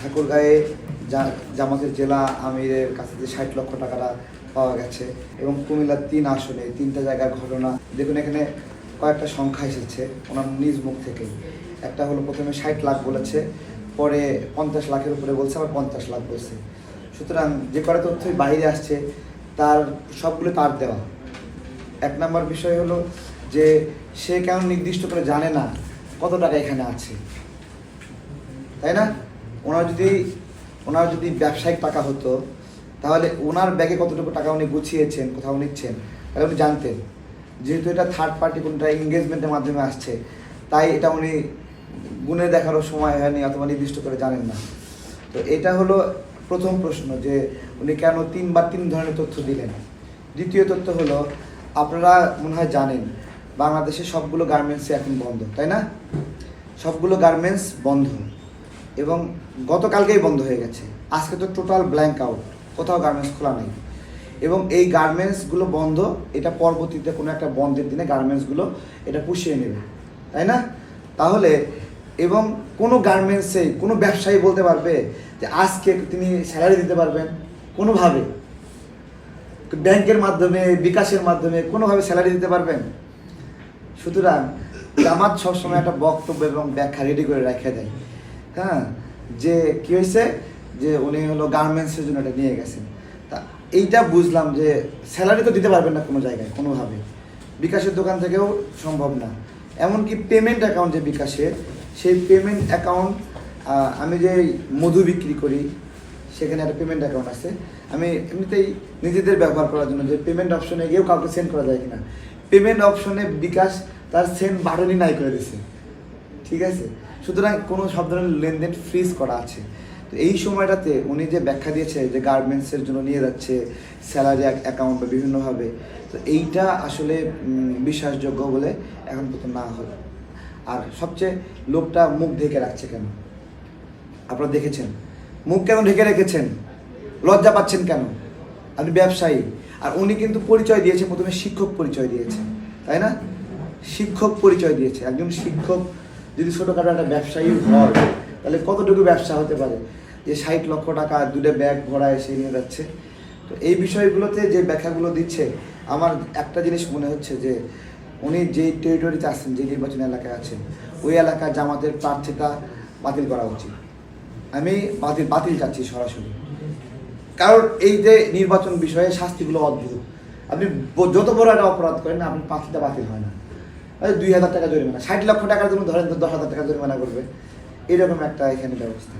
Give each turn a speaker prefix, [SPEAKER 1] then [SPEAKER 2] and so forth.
[SPEAKER 1] ঠাকুরগাঁয়ে জামাতের জেলা আমিরের কাছে যে 60 লক্ষ টাকাটা পাওয়া গেছে এবং কুমিল্লার 3 আসনে 3টা জায়গার ঘটনা দেখুন। এখানে কয়েকটা সংখ্যা এসেছে ওনার নিজ মুখ থেকে। একটা হলো প্রথমে 60 লাখ বলেছে, পরে 50 লাখের উপরে বলছে, আবার 50 লাখ বলছে। সুতরাং যে কটা তথ্যই বাইরে আসছে তার সবগুলো তার দেওয়া। 1 নম্বর বিষয় হলো যে সে কেন নির্দিষ্ট করে জানে না কত টাকা এখানে আছে, তাই না? ওনার যদি ব্যবসায়িক টাকা হতো তাহলে ওনার ব্যাগে কতটুকু টাকা উনি গুছিয়েছেন, কোথাও নিচ্ছেন, তাহলে উনি জানতেন। যেহেতু এটা থার্ড পার্টি কোনটা এঙ্গেজমেন্টের মাধ্যমে আসছে, তাই এটা উনি গুণে দেখারও সময় হয়নি অথবা নির্দিষ্ট করে জানেন না। তো এটা হলো প্রথম প্রশ্ন, যে উনি কেন 3 ধরনের তথ্য দিলেন। দ্বিতীয় তথ্য হলো, আপনারা মনে হয় জানেন বাংলাদেশে সবগুলো গার্মেন্টসে এখন বন্ধ, তাই না? সবগুলো গার্মেন্টস বন্ধ এবং গতকালকেই বন্ধ হয়ে গেছে। আজকে তো টোটাল ব্ল্যাঙ্ক আউট, কোথাও গার্মেন্টস খোলা নেই। এবং এই গার্মেন্টসগুলো বন্ধ, এটা পরবর্তীতে কোনো একটা বন্ধের দিনে গার্মেন্টসগুলো এটা পুষিয়ে নেবে, তাই না? তাহলে এবং কোনো গার্মেন্টসে কোনো ব্যবসায়ী বলতে পারবে যে আজকে তিনি স্যালারি দিতে পারবেন কোনোভাবে? ব্যাংকের মাধ্যমে, বিকাশের মাধ্যমে কোনোভাবে স্যালারি দিতে পারবেন? সুতরাং জামাত সবসময় একটা বক্তব্য এবং ব্যাখ্যা রেডি করে রেখে দেয়, হ্যাঁ, যে কী হয়েছে, যে উনি হলো গার্মেন্টসের জন্য এটা নিয়ে গেছেন। তা এইটা বুঝলাম যে স্যালারি তো দিতে পারবেন না কোনো জায়গায় কোনোভাবে, বিকাশের দোকান থেকেও সম্ভব না। এমনকি পেমেন্ট অ্যাকাউন্ট যে বিকাশের, সেই পেমেন্ট অ্যাকাউন্ট, আমি যে মধু বিক্রি করি সেখানে একটা পেমেন্ট অ্যাকাউন্ট আছে। আমি এমনিতেই নিজেদের ব্যবহার করার জন্য যে পেমেন্ট অপশনে গিয়েও কাউকে সেন্ড করা যায় কিনা, পেমেন্ট অপশনে বিকাশ তার সেন্ড বাটনই নাই করে দিছে, ঠিক আছে? সুতরাং কোনো সব ধরনের লেনদেন ফ্রিজ করা আছে। তো এই সময়টাতে উনি যে ব্যাখ্যা দিয়েছে যে গার্মেন্টসের জন্য নিয়ে যাচ্ছে স্যালারি অ্যাকাউন্ট বা বিভিন্নভাবে, তো এইটা আসলে বিশ্বাসযোগ্য বলে এখন পর্যন্ত না হলো। আর সবচেয়ে লোকটা মুখ ঢেকে রাখছে কেন? আপনারা দেখেছেন মুখ কেন ঢেকে রেখেছেন? লজ্জা পাচ্ছেন কেন? আপনি ব্যবসায়ী। আর উনি কিন্তু পরিচয় দিয়েছে, প্রথমে শিক্ষক পরিচয় দিয়েছে, তাই না? শিক্ষক পরিচয় দিয়েছে। একজন শিক্ষক যদি ছোটোখাটো একটা ব্যবসায়ী হয় তাহলে কতটুকু ব্যবসা হতে পারে যে 60 লক্ষ টাকা 2টা ব্যাগ ভরা এসে নিয়ে যাচ্ছে। তো এই বিষয়গুলোতে যে ব্যাখ্যাগুলো দিচ্ছে, আমার একটা জিনিস মনে হচ্ছে যে উনি যেই টেরিটরিতে আছেন, যে নির্বাচনী এলাকায় আছেন, ওই এলাকার জামাতের প্রার্থীটা বাতিল করা উচিত। আমি বাতিল চাচ্ছি সরাসরি। কারণ এই যে নির্বাচন বিষয়ে শাস্তিগুলো অদ্ভুত। আপনি যত বড় একটা অপরাধ করেন না, আপনি প্রার্থীটা বাতিল হয় না, 2000 টাকা জরিমানা, 60 লক্ষ টাকার জন্য ধরেন 10,000 টাকা জরিমানা করবে, এরকম একটা এখানে ব্যবস্থা।